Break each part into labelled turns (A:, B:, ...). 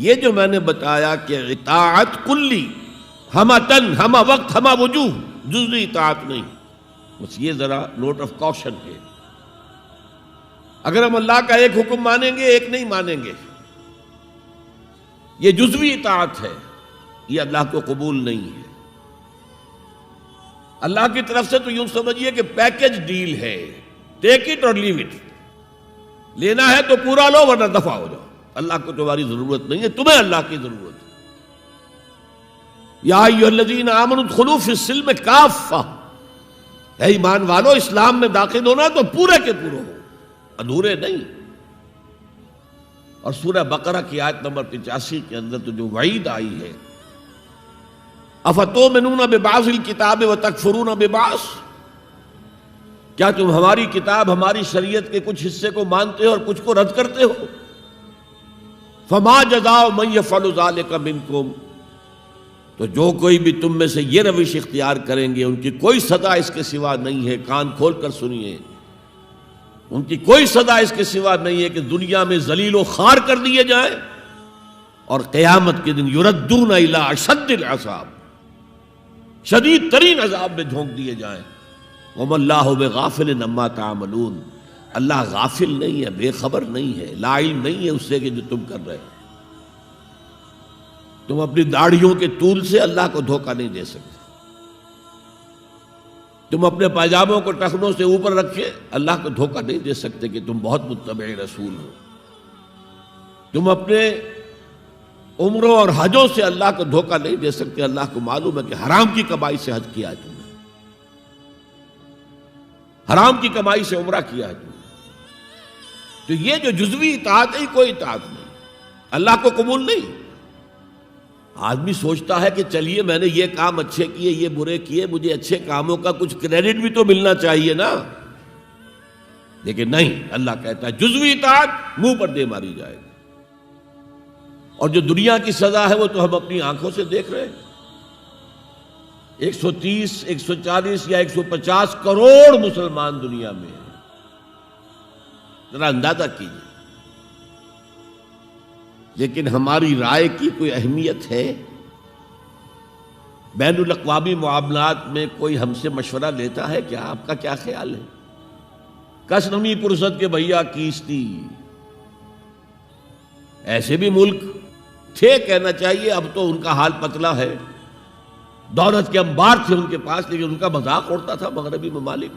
A: یہ جو میں نے بتایا کہ اطاعت کلی، ہمہ تن، ہمہ وقت، ہمہ وجوہ، جزوی اطاعت نہیں، بس یہ ذرا نوٹ آف کاشن ہے۔ اگر ہم اللہ کا ایک حکم مانیں گے، ایک نہیں مانیں گے، یہ جزوی اطاعت ہے، یہ اللہ کو قبول نہیں ہے۔ اللہ کی طرف سے تو یوں سمجھیے کہ پیکج ڈیل ہے، ٹیک اٹ اور لیو اٹ، لینا ہے تو پورا لو ورنہ دفع ہو جاؤ، اللہ کو تمہاری ضرورت نہیں ہے، تمہیں اللہ کی ضرورت ہے۔ یا ایھا الذین آمنوا ادخلوا فی السلم کافہ، اے ایمان والو اسلام میں داخل ہونا تو پورے کے پورے ہو، ادھورے نہیں۔ اور سورہ بقرہ کی آیت نمبر 85 کے اندر تو جو وعید آئی ہے، افتؤمنون ببعض الکتاب وتکفرون ببعض، کیا تم ہماری کتاب، ہماری شریعت کے کچھ حصے کو مانتے ہو اور کچھ کو رد کرتے ہو؟ فما جزاء من یفعل ذلک منکم، تو جو کوئی بھی تم میں سے یہ روش اختیار کریں گے ان کی کوئی سزا اس کے سوا نہیں ہے، کان کھول کر سنیے، ان کی کوئی سزا اس کے سوا نہیں ہے کہ دنیا میں ذلیل و خوار کر دیے جائیں اور قیامت کے دن یردون الی اشد العذاب، شدید ترین عذاب میں جھونک دیے جائیں۔ وما اللہ بغافل عما تعملون، اللہ غافل نہیں ہے، بے خبر نہیں ہے، لا علم نہیں ہے اس سے کہ جو تم کر رہے ہو۔ تم اپنی داڑھیوں کے طول سے اللہ کو دھوکہ نہیں دے سکتے، تم اپنے پاجاموں کو ٹخنوں سے اوپر رکھے اللہ کو دھوکہ نہیں دے سکتے کہ تم بہت متبع رسول ہو، تم اپنے عمروں اور حجوں سے اللہ کو دھوکہ نہیں دے سکتے، اللہ کو معلوم ہے کہ حرام کی کمائی سے حج کیا ہے تم نے، حرام کی کمائی سے عمرہ کیا ہے تم نے۔ تو یہ جو جزوی اطاعت ہے کوئی اطاعت نہیں، اللہ کو قبول نہیں۔ آدمی سوچتا ہے کہ چلیے میں نے یہ کام اچھے کیے، یہ برے کیے، مجھے اچھے کاموں کا کچھ کریڈٹ بھی تو ملنا چاہیے نا، لیکن نہیں، اللہ کہتا ہے جزوی اطاعت منہ پر دے ماری جائے گی، اور جو دنیا کی سزا ہے وہ تو ہم اپنی آنکھوں سے دیکھ رہے ہیں۔ 130، 140 یا 150 کروڑ مسلمان دنیا میں ہیں، ذرا اندازہ کیجیے، لیکن ہماری رائے کی کوئی اہمیت ہے؟ بین الاقوامی معاملات میں کوئی ہم سے مشورہ لیتا ہے کیا؟ آپ کا کیا خیال ہے؟ کس نمی پرست کے بھیا کیستی، ایسے بھی ملک تھے کہنا چاہیے، اب تو ان کا حال پتلا ہے، دولت کے انبار تھے ان کے پاس، لیکن ان کا مذاق اڑتا تھا مغربی ممالک،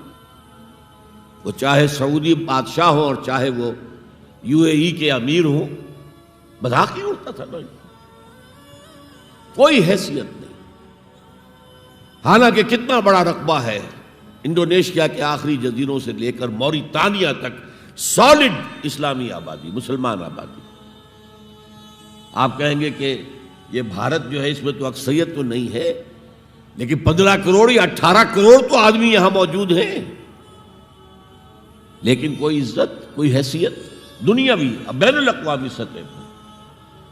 A: وہ چاہے سعودی بادشاہ ہوں اور چاہے وہ UAE کے امیر ہوں، مذاق ہی اڑتا تھا نا، کوئی حیثیت نہیں۔ حالانکہ کتنا بڑا رقبہ ہے انڈونیشیا کے آخری جزیروں سے لے کر موریتانیہ تک، سالڈ اسلامی آبادی، مسلمان آبادی۔ آپ کہیں گے کہ یہ بھارت جو ہے اس میں تو اکثریت تو نہیں ہے، لیکن 15 کروڑ یا 18 کروڑ تو آدمی یہاں موجود ہیں، لیکن کوئی عزت، کوئی حیثیت دنیاوی بین الاقوامی سطح پر۔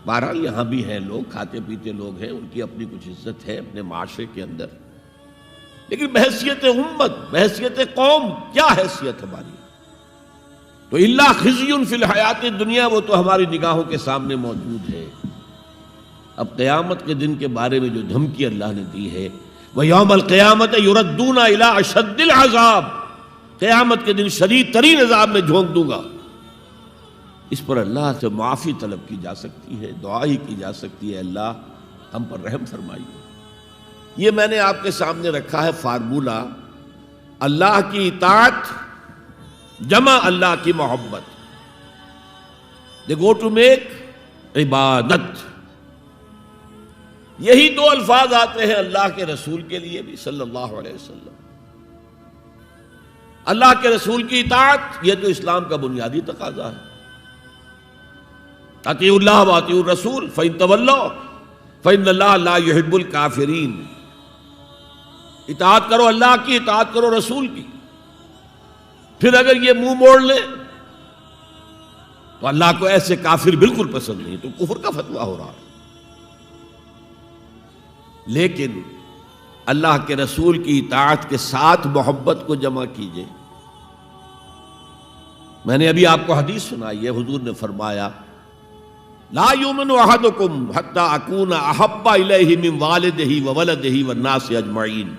A: بہرحال یہاں بھی ہیں لوگ، کھاتے پیتے لوگ ہیں، ان کی اپنی کچھ عزت ہے اپنے معاشرے کے اندر، لیکن بحیثیت امت، بحیثیت قوم کیا حیثیت ہماری؟ تو الا خزی فی الحیات الدنیا، وہ تو ہماری نگاہوں کے سامنے موجود ہے۔ اب قیامت کے دن کے بارے میں جو دھمکی اللہ نے دی ہے، وَيَوْمَ الْقِيَامَةِ يُرَدُّونَ إِلَىٰ أَشَدِّ الْعَذَابِ، قیامت کے دن شدید ترین عذاب میں جھونک دوں گا۔ اس پر اللہ سے معافی طلب کی جا سکتی ہے، دعا ہی کی جا سکتی ہے، اللہ ہم پر رحم فرمائیے۔ یہ میں نے آپ کے سامنے رکھا ہے فارمولہ، اللہ کی اطاعت جمع اللہ کی محبت، دے گو ٹو میک عبادت۔ یہی دو الفاظ آتے ہیں اللہ کے رسول کے لیے بھی صلی اللہ علیہ وسلم۔ اللہ کے رسول کی اطاعت یہ تو اسلام کا بنیادی تقاضا ہے، اطیعوا اللہ واطیعوا الرسول فإن تولوا فإن اللہ لا يحب الکافرین۔ اطاعت کرو اللہ کی، اطاعت کرو رسول کی، پھر اگر یہ منہ موڑ لیں تو اللہ کو ایسے کافر بالکل پسند نہیں، تو کفر کا فتویٰ ہو رہا ہے۔ لیکن اللہ کے رسول کی اطاعت کے ساتھ محبت کو جمع کیجئے۔ میں نے ابھی آپ کو حدیث سنائی ہے، حضور نے فرمایا لا یؤمن احدکم حتی اکون احب الیہ من والدہ وولدہ والناس اجمعین،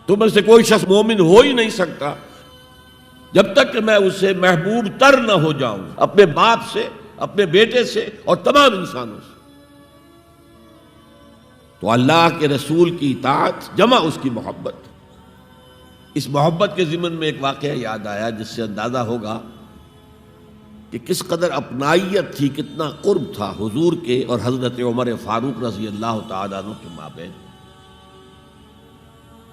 A: تم میں سے کوئی شخص مومن ہو ہی نہیں سکتا جب تک کہ میں اسے محبوب تر نہ ہو جاؤں اپنے باپ سے، اپنے بیٹے سے اور تمام انسانوں سے۔ تو اللہ کے رسول کی اطاعت جمع اس کی محبت۔ اس محبت کے ضمن میں ایک واقعہ یاد آیا جس سے اندازہ ہوگا کہ کس قدر اپنائیت تھی، کتنا قرب تھا حضور کے اور حضرت عمر فاروق رضی اللہ تعالیٰ عنہ کے مابین۔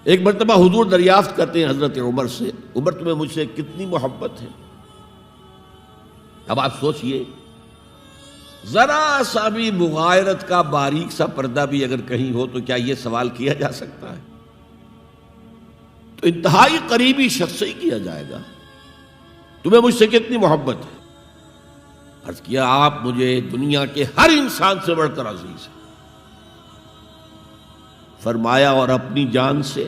A: ایک مرتبہ حضور دریافت کرتے ہیں حضرت عمر سے، عمر تمہیں مجھ سے کتنی محبت ہے؟ اب آپ سوچئے، ذرا سا بھی مغایرت کا باریک سا پردہ بھی اگر کہیں ہو تو کیا یہ سوال کیا جا سکتا ہے؟ تو انتہائی قریبی شخص سے ہی کیا جائے گا، تمہیں مجھ سے کتنی محبت ہے؟ عرض کیا آپ مجھے دنیا کے ہر انسان سے بڑھ کر عزیز ہیں۔ فرمایا اور اپنی جان سے؟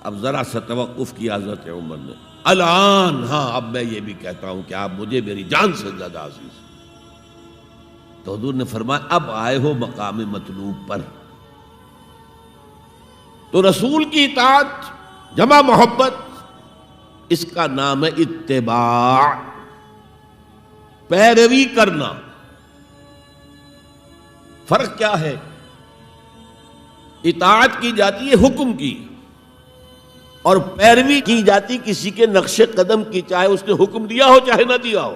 A: اب ذرا سا توقف کیا حضرت عمر نے، الان ہاں اب میں یہ بھی کہتا ہوں کہ آپ مجھے میری جان سے زیادہ عزیز ہیں۔ تو حضور نے فرمایا اب آئے ہو مقام مطلوب پر۔ تو رسول کی اطاعت جمع محبت، اس کا نام ہے اتباع، پیروی کرنا۔ فرق کیا ہے؟ اطاعت کی جاتی ہے حکم کی، اور پیروی کی جاتی کسی کے نقش قدم کی، چاہے اس نے حکم دیا ہو چاہے نہ دیا ہو،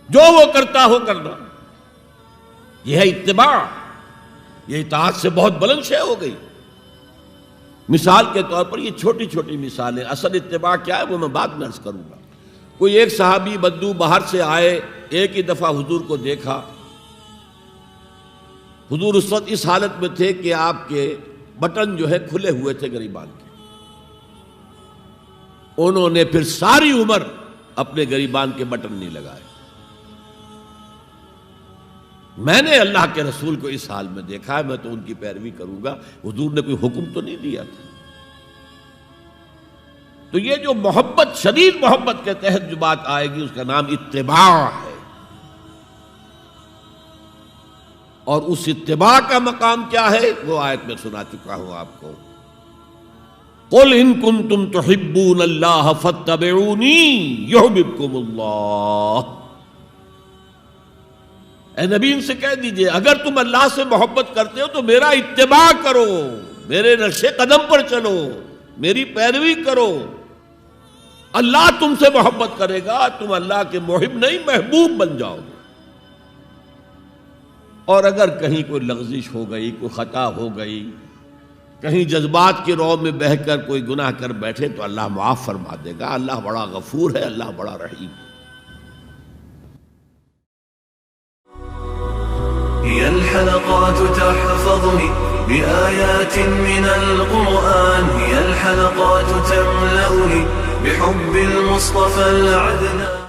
A: جو وہ کرتا ہو کرنا۔ یہ ہے اتباع۔ یہ اطاعت سے بہت بلند شے ہو گئی۔ مثال کے طور پر یہ چھوٹی چھوٹی مثالیں، اصل اتباع کیا ہے وہ میں بعد میں عرض کروں گا۔ کوئی ایک صحابی بدو باہر سے آئے، ایک ہی دفعہ حضور کو دیکھا، حضور اس وقت اس حالت میں تھے کہ آپ کے بٹن جو ہے کھلے ہوئے تھے گریبان کے، انہوں نے پھر ساری عمر اپنے گریبان کے بٹن نہیں لگائے۔ میں نے اللہ کے رسول کو اس حال میں دیکھا ہے، میں تو ان کی پیروی کروں گا، حضور نے کوئی حکم تو نہیں دیا تھا۔ تو یہ جو محبت، شدید محبت کے تحت جو بات آئے گی اس کا نام اتباع ہے، اور اس اتباع کا مقام کیا ہے وہ آیت میں سنا چکا ہوں آپ کو۔ قُلْ إِن كُنتُمْ تُحِبُّونَ اللَّهَ فَاتَّبِعُونِي يُحْبِبْكُمُ اللَّهُ۔ اے نبی ان سے کہہ دیجئے اگر تم اللہ سے محبت کرتے ہو تو میرا اتباع کرو، میرے نقش قدم پر چلو، میری پیروی کرو۔ اللہ تم سے محبت کرے گا، تم اللہ کے محب نہیں محبوب بن جاؤ گے۔ اور اگر کہیں کوئی لغزش ہو گئی، کوئی خطا ہو گئی، کہیں جذبات کی رو میں بہہ کر کوئی گناہ کر بیٹھے تو اللہ معاف فرما دے گا۔ اللہ بڑا غفور ہے، اللہ بڑا رحیم ہے۔
B: هي الحلقات تحفظني بآيات من القرآن، هي الحلقات تملأني بحب المصطفى العدنان۔